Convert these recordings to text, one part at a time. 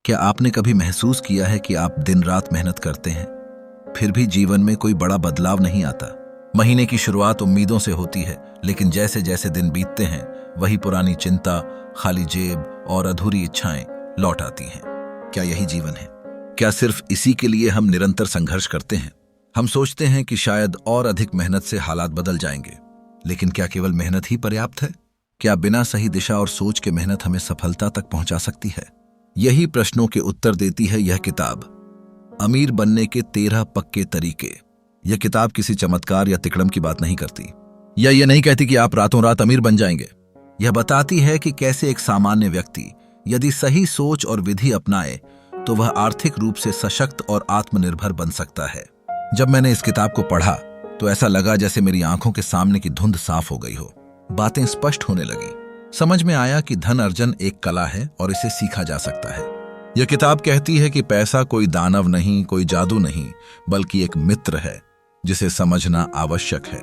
क्या आपने कभी महसूस किया है कि आप दिन रात मेहनत करते हैं, फिर भी जीवन में कोई बड़ा बदलाव नहीं आता? महीने की शुरुआत उम्मीदों से होती है, लेकिन जैसे जैसे दिन बीतते हैं वही पुरानी चिंता, खाली जेब और अधूरी इच्छाएं लौट आती हैं। क्या यही जीवन है? क्या सिर्फ इसी के लिए हम निरंतर संघर्ष करते हैं? हम सोचते हैं कि शायद और अधिक मेहनत से हालात बदल जाएंगे, लेकिन क्या केवल मेहनत ही पर्याप्त है? क्या बिना सही दिशा और सोच के मेहनत हमें सफलता तक पहुंचा सकती है? यही प्रश्नों के उत्तर देती है यह किताब, अमीर बनने के 13 पक्के तरीके। यह किताब किसी चमत्कार या तिकड़म की बात नहीं करती, या यह नहीं कहती कि आप रातों रात अमीर बन जाएंगे। यह बताती है कि कैसे एक सामान्य व्यक्ति यदि सही सोच और विधि अपनाए तो वह आर्थिक रूप से सशक्त और आत्मनिर्भर बन सकता है। जब मैंने इस किताब को पढ़ा तो ऐसा लगा जैसे मेरी आंखों के सामने की धुंध साफ हो गई हो। बातें स्पष्ट होने लगी। समझ में आया कि धन अर्जन एक कला है और इसे सीखा जा सकता है। यह किताब कहती है कि पैसा कोई दानव नहीं, कोई जादू नहीं, बल्कि एक मित्र है जिसे समझना आवश्यक है।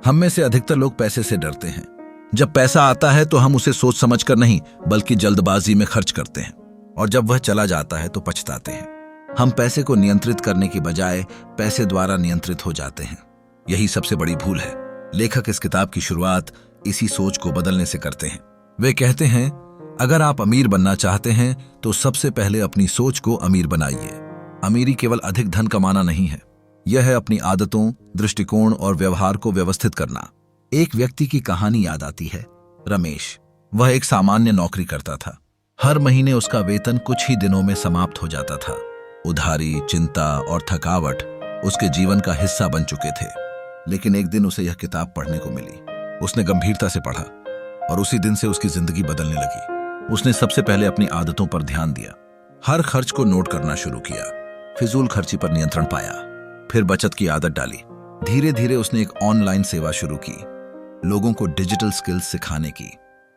हम में से अधिकतर लोग पैसे से डरते हैं। जब पैसा आता है तो हम उसे सोच समझकर नहीं बल्कि जल्दबाजी में खर्च करते हैं, और जब वह चला जाता है तो पछताते हैं। हम पैसे को नियंत्रित करने की बजाय पैसे द्वारा नियंत्रित हो जाते हैं। यही सबसे बड़ी भूल है। लेखक इस किताब की शुरुआत इसी सोच को बदलने से करते हैं। वे कहते हैं, अगर आप अमीर बनना चाहते हैं तो सबसे पहले अपनी सोच को अमीर बनाइए। अमीरी केवल अधिक धन कमाना नहीं है, यह है अपनी आदतों, दृष्टिकोण और व्यवहार को व्यवस्थित करना। एक व्यक्ति की कहानी याद आती है, रमेश। वह एक सामान्य नौकरी करता था। हर महीने उसका वेतन कुछ ही दिनों में समाप्त हो जाता था। उधारी, चिंता और थकावट उसके जीवन का हिस्सा बन चुके थे। लेकिन एक दिन उसे यह किताब पढ़ने को मिली। उसने गंभीरता से पढ़ा और उसी दिन से उसकी जिंदगी बदलने लगी। उसने सबसे पहले अपनी आदतों पर ध्यान दिया। हर खर्च को नोट करना शुरू किया, फिजूल खर्ची पर नियंत्रण पाया, फिर बचत की आदत डाली। धीरे धीरे उसने एक ऑनलाइन सेवा शुरू की, लोगों को डिजिटल स्किल्स सिखाने की।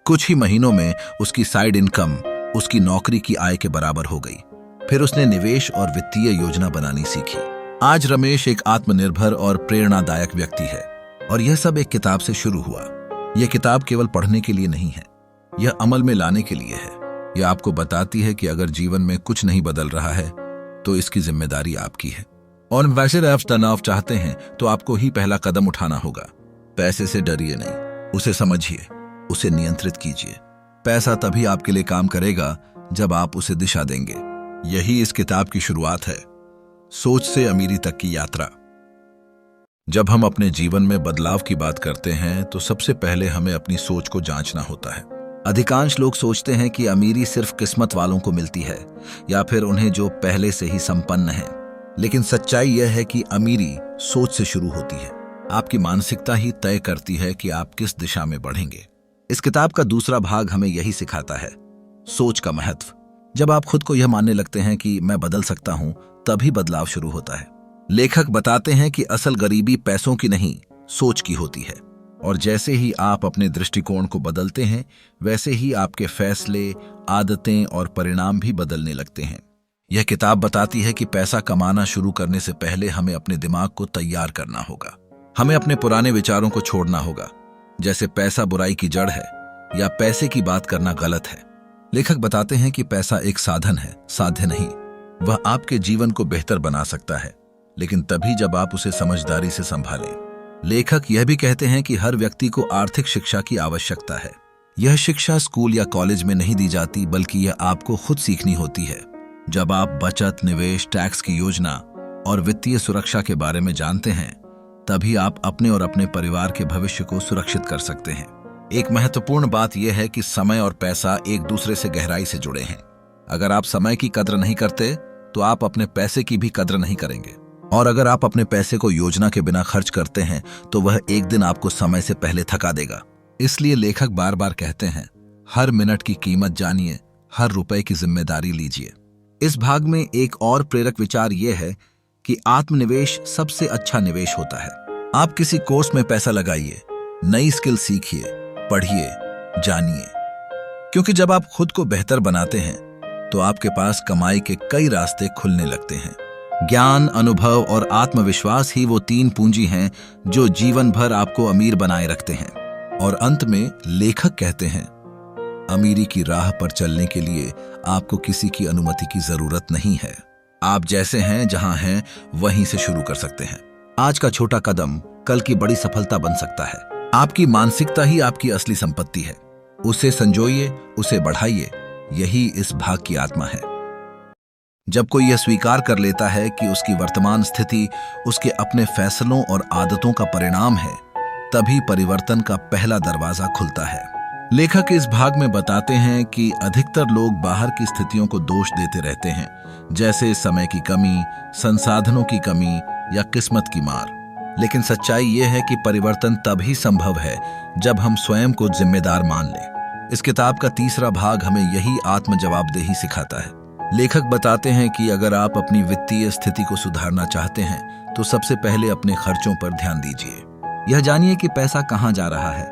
कुछ ही महीनों में उसकी साइड इनकम उसकी नौकरी की आय के बराबर हो गई। फिर उसने निवेश और वित्तीय योजना बनानी सीखी। आज रमेश एक आत्मनिर्भर और प्रेरणादायक व्यक्ति है, और यह सब एक किताब से शुरू हुआ। यह किताब केवल पढ़ने के लिए नहीं है, यह अमल में लाने के लिए है। यह आपको बताती है कि अगर जीवन में कुछ नहीं बदल रहा है तो इसकी जिम्मेदारी आपकी है। और वैसे आप तनाव चाहते हैं तो आपको ही पहला कदम उठाना होगा। पैसे से डरिए नहीं, उसे समझिए, उसे नियंत्रित कीजिए। पैसा तभी आपके लिए काम करेगा जब आप उसे दिशा देंगे। यही इस किताब की शुरुआत है, सोच से अमीरी तक की यात्रा। जब हम अपने जीवन में बदलाव की बात करते हैं तो सबसे पहले हमें अपनी सोच को जांचना होता है। अधिकांश लोग सोचते हैं कि अमीरी सिर्फ किस्मत वालों को मिलती है, या फिर उन्हें जो पहले से ही संपन्न है। लेकिन सच्चाई यह है कि अमीरी सोच से शुरू होती है। आपकी मानसिकता ही तय करती है कि आप किस दिशा में बढ़ेंगे। इस किताब का दूसरा भाग हमें यही सिखाता है, सोच का महत्व। जब आप खुद को यह मानने लगते हैं कि मैं बदल सकता हूं, तभी बदलाव शुरू होता है। लेखक बताते हैं कि असल गरीबी पैसों की नहीं, सोच की होती है। और जैसे ही आप अपने दृष्टिकोण को बदलते हैं, वैसे ही आपके फैसले, आदतें और परिणाम भी बदलने लगते हैं। यह किताब बताती है कि पैसा कमाना शुरू करने से पहले हमें अपने दिमाग को तैयार करना होगा। हमें अपने पुराने विचारों को छोड़ना होगा, जैसे पैसा बुराई की जड़ है या पैसे की बात करना गलत है। लेखक बताते हैं कि पैसा एक साधन है, साध्य नहीं। वह आपके जीवन को बेहतर बना सकता है, लेकिन तभी जब आप उसे समझदारी से संभालें। लेखक यह भी कहते हैं कि हर व्यक्ति को आर्थिक शिक्षा की आवश्यकता है। यह शिक्षा स्कूल या कॉलेज में नहीं दी जाती, बल्कि यह आपको खुद सीखनी होती है। जब आप बचत, निवेश, टैक्स की योजना और वित्तीय सुरक्षा के बारे में जानते हैं, तभी आप अपने और अपने परिवार के भविष्य को सुरक्षित कर सकते हैं। एक महत्वपूर्ण बात यह है कि समय और पैसा एक दूसरे से गहराई से जुड़े हैं। अगर आप समय की कद्र नहीं करते तो आप अपने पैसे की भी कद्र नहीं करेंगे, और अगर आप अपने पैसे को योजना के बिना खर्च करते हैं तो वह एक दिन आपको समय से पहले थका देगा। इसलिए लेखक बार बार कहते हैं, हर मिनट की कीमत जानिए, हर रुपए की जिम्मेदारी लीजिए। इस भाग में एक और प्रेरक विचार यह है कि आत्मनिवेश सबसे अच्छा निवेश होता है। आप किसी कोर्स में पैसा लगाइए, नई स्किल सीखिए, पढ़िए, जानिए, क्योंकि जब आप खुद को बेहतर बनाते हैं तो आपके पास कमाई के कई रास्ते खुलने लगते हैं। ज्ञान, अनुभव और आत्मविश्वास ही वो 3 पूंजी हैं जो जीवन भर आपको अमीर बनाए रखते हैं। और अंत में लेखक कहते हैं, अमीरी की राह पर चलने के लिए आपको किसी की अनुमति की जरूरत नहीं है। आप जैसे हैं जहां हैं वहीं से शुरू कर सकते हैं। आज का छोटा कदम कल की बड़ी सफलता बन सकता है। आपकी मानसिकता ही आपकी असली संपत्ति है। उसे संजोइए, उसे बढ़ाइए। यही इस भाग की आत्मा है। जब कोई यह स्वीकार कर लेता है कि उसकी वर्तमान स्थिति उसके अपने फैसलों और आदतों का परिणाम है, तभी परिवर्तन का पहला दरवाजा खुलता है। लेखक इस भाग में बताते हैं कि अधिकतर लोग बाहर की स्थितियों को दोष देते रहते हैं, जैसे समय की कमी, संसाधनों की कमी या किस्मत की मार। लेकिन सच्चाई यह है कि परिवर्तन तभी संभव है जब हम स्वयं को जिम्मेदार मान लें। इस किताब का तीसरा भाग हमें यही आत्म जवाबदेही सिखाता है। लेखक बताते हैं कि अगर आप अपनी वित्तीय स्थिति को सुधारना चाहते हैं तो सबसे पहले अपने खर्चों पर ध्यान दीजिए। यह जानिए कि पैसा कहां जा रहा है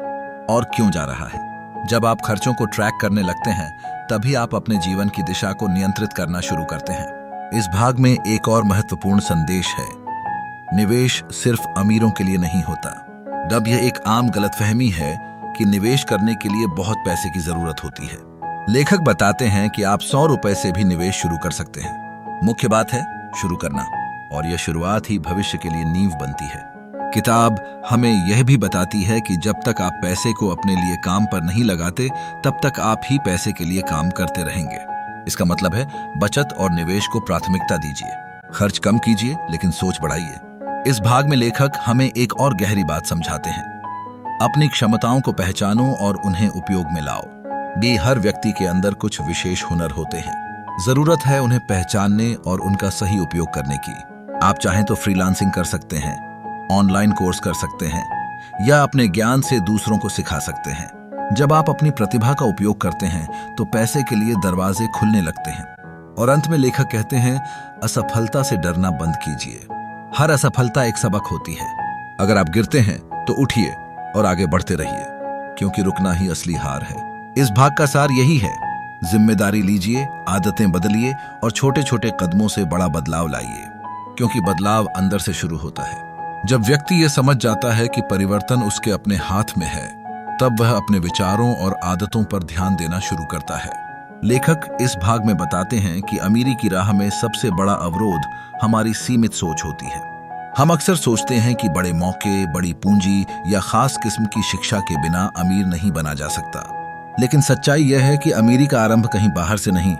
और क्यों जा रहा है। जब आप खर्चों को ट्रैक करने लगते हैं, तभी आप अपने जीवन की दिशा को नियंत्रित करना शुरू करते हैं। इस भाग में एक और महत्वपूर्ण संदेश है। निवेश सिर्फ अमीरों के लिए नहीं होता। अब यह एक आम गलतफहमी है कि निवेश करने के लिए बहुत पैसे की जरूरत होती है। लेखक बताते हैं कि आप 100 रुपए से भी निवेश शुरू कर सकते हैं। मुख्य बात है शुरू करना, और यह शुरुआत ही भविष्य के लिए नींव बनती है। किताब हमें यह भी बताती है कि जब तक आप पैसे को अपने लिए काम पर नहीं लगाते, तब तक आप ही पैसे के लिए काम करते रहेंगे। इसका मतलब है बचत और निवेश को प्राथमिकता दीजिए। खर्च कम कीजिए लेकिन सोच बढ़ाइए। इस भाग में लेखक हमें एक और गहरी बात समझाते हैं। अपनी क्षमताओं को पहचानो और उन्हें उपयोग में लाओ। भी हर व्यक्ति के अंदर कुछ विशेष हुनर होते हैं। जरूरत है उन्हें पहचानने और उनका सही उपयोग करने की। आप चाहें तो फ्रीलांसिंग कर सकते हैं, ऑनलाइन कोर्स कर सकते हैं या अपने ज्ञान से दूसरों को सिखा सकते हैं। जब आप अपनी प्रतिभा का उपयोग करते हैं तो पैसे के लिए दरवाजे खुलने लगते हैं। और अंत में लेखक कहते हैं, असफलता से डरना बंद कीजिए। हर असफलता एक सबक होती है। अगर आप गिरते हैं तो उठिए और आगे बढ़ते रहिए, क्योंकि रुकना ही असली हार है। इस भाग का सार यही है, जिम्मेदारी लीजिए, आदतें बदलिए और छोटे छोटे कदमों से बड़ा बदलाव लाइए, क्योंकि बदलाव अंदर से शुरू होता है। जब व्यक्ति यह समझ जाता है कि परिवर्तन उसके अपने हाथ में है, तब वह अपने विचारों और आदतों पर ध्यान देना शुरू करता है। लेखक इस भाग में बताते हैं कि अमीरी की राह में सबसे बड़ा अवरोध हमारी सीमित सोच होती है। हम अक्सर सोचते हैं कि बड़े मौके, बड़ी पूंजी या खास किस्म की शिक्षा के बिना अमीर नहीं बना जा सकता। लेकिन सच्चाई यह है कि अमीरी का आरंभ कहीं बाहर से नहीं,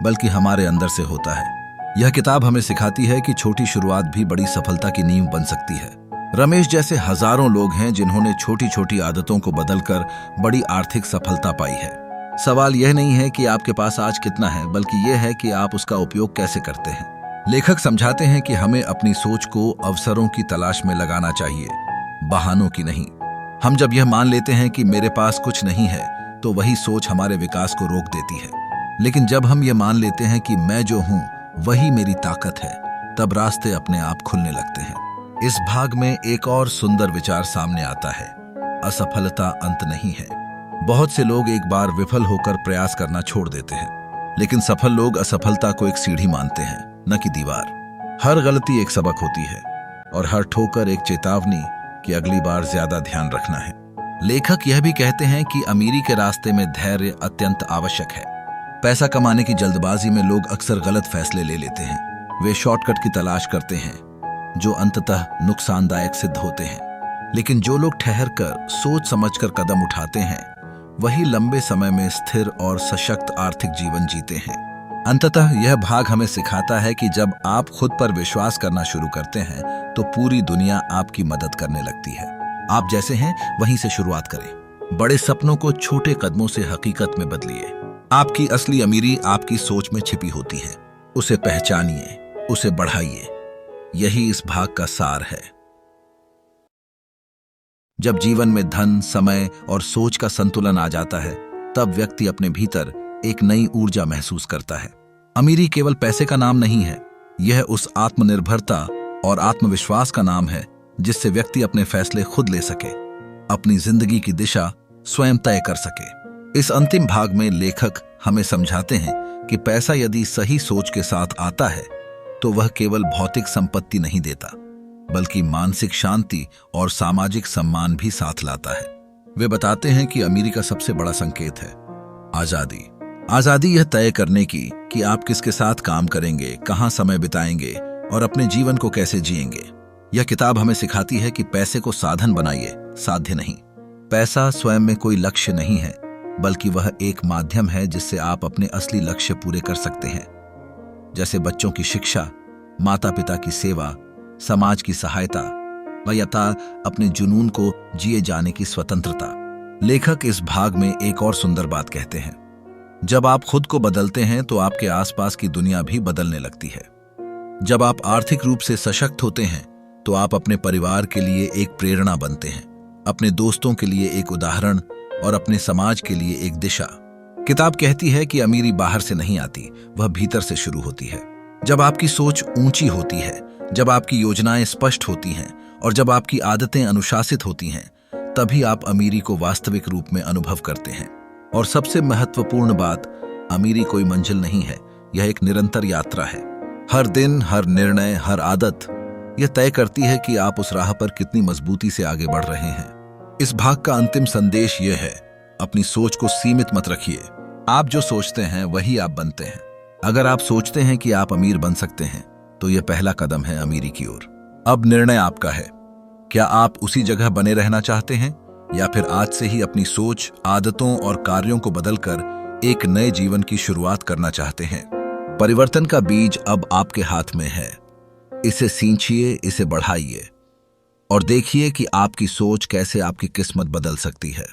बल्कि हमारे अंदर से होता है। यह किताब हमें सिखाती है कि छोटी शुरुआत भी बड़ी सफलता की नींव बन सकती है। रमेश जैसे हजारों लोग हैं जिन्होंने छोटी छोटी आदतों को बदलकर बड़ी आर्थिक सफलता पाई है। सवाल यह नहीं है कि आपके पास आज कितना है, बल्कि यह है कि आप उसका उपयोग कैसे करते हैं। लेखक समझाते हैं कि हमें अपनी सोच को अवसरों की तलाश में लगाना चाहिए, बहानों की नहीं। हम जब यह मान लेते हैं कि मेरे पास कुछ नहीं है, तो वही सोच हमारे विकास को रोक देती है। लेकिन जब हम ये मान लेते हैं कि मैं जो हूं वही मेरी ताकत है, तब रास्ते अपने आप खुलने लगते हैं। इस भाग में एक और सुंदर विचार सामने आता है, असफलता अंत नहीं है। बहुत से लोग एक बार विफल होकर प्रयास करना छोड़ देते हैं, लेकिन सफल लोग असफलता को एक सीढ़ी मानते हैं, न कि दीवार। हर गलती एक सबक होती है और हर ठोकर एक चेतावनी कि अगली बार ज्यादा ध्यान रखना है। लेखक यह भी कहते हैं कि अमीरी के रास्ते में धैर्य अत्यंत आवश्यक है। पैसा कमाने की जल्दबाजी में लोग अक्सर गलत फैसले ले लेते हैं। वे शॉर्टकट की तलाश करते हैं, जो अंततः नुकसानदायक सिद्ध होते हैं। लेकिन जो लोग ठहर कर सोच समझकर कदम उठाते हैं, वही लंबे समय में स्थिर और सशक्त आर्थिक जीवन जीते हैं। अंततः यह भाग हमें सिखाता है कि जब आप खुद पर विश्वास करना शुरू करते हैं, तो पूरी दुनिया आपकी मदद करने लगती है। आप जैसे हैं वहीं से शुरुआत करें। बड़े सपनों को छोटे कदमों से हकीकत में बदलिए। आपकी असली अमीरी आपकी सोच में छिपी होती है। उसे पहचानिए, उसे बढ़ाइए। यही इस भाग का सार है। जब जीवन में धन, समय और सोच का संतुलन आ जाता है, तब व्यक्ति अपने भीतर एक नई ऊर्जा महसूस करता है। अमीरी केवल पैसे का नाम नहीं है, यह उस आत्मनिर्भरता और आत्मविश्वास का नाम है जिससे व्यक्ति अपने फैसले खुद ले सके, अपनी जिंदगी की दिशा स्वयं तय कर सके। इस अंतिम भाग में लेखक हमें समझाते हैं कि पैसा यदि सही सोच के साथ आता है, तो वह केवल भौतिक संपत्ति नहीं देता, बल्कि मानसिक शांति और सामाजिक सम्मान भी साथ लाता है। वे बताते हैं कि अमीरी का सबसे बड़ा संकेत है आजादी। आजादी यह तय करने की कि आप किसके साथ काम करेंगे, कहां समय बिताएंगे और अपने जीवन को कैसे जिएंगे। यह किताब हमें सिखाती है कि पैसे को साधन बनाइए, साध्य नहीं। पैसा स्वयं में कोई लक्ष्य नहीं है, बल्कि वह एक माध्यम है जिससे आप अपने असली लक्ष्य पूरे कर सकते हैं, जैसे बच्चों की शिक्षा, माता पिता की सेवा, समाज की सहायता व यथा अपने जुनून को जिए जाने की स्वतंत्रता। लेखक इस भाग में एक और सुंदर बात कहते हैं, जब आप खुद को बदलते हैं तो आपके आसपास की दुनिया भी बदलने लगती है। जब आप आर्थिक रूप से सशक्त होते हैं तो आप अपने परिवार के लिए एक प्रेरणा बनते हैं, अपने दोस्तों के लिए एक उदाहरण और अपने समाज के लिए एक दिशा। किताब कहती है कि अमीरी बाहर से नहीं आती, वह भीतर से शुरू होती है। जब आपकी सोच ऊंची होती है, जब आपकी योजनाएं स्पष्ट होती हैं और जब आपकी आदतें अनुशासित होती हैं, तभी आप अमीरी को वास्तविक रूप में अनुभव करते हैं। और सबसे महत्वपूर्ण बात, अमीरी कोई मंजिल नहीं है, यह एक निरंतर यात्रा है। हर दिन, हर निर्णय, हर आदत यह तय करती है कि आप उस राह पर कितनी मजबूती से आगे बढ़ रहे हैं। इस भाग का अंतिम संदेश यह है, अपनी सोच को सीमित मत रखिए। आप जो सोचते हैं वही आप बनते हैं। अगर आप सोचते हैं कि आप अमीर बन सकते हैं तो यह पहला कदम है अमीरी की ओर। अब निर्णय आपका है। क्या आप उसी जगह बने रहना चाहते हैं या फिर आज से ही अपनी सोच, आदतों और कार्यों को बदलकर एक नए जीवन की शुरुआत करना चाहते हैं? परिवर्तन का बीज अब आपके हाथ में है। इसे सींचिए, इसे बढ़ाइए और देखिए कि आपकी सोच कैसे आपकी किस्मत बदल सकती है।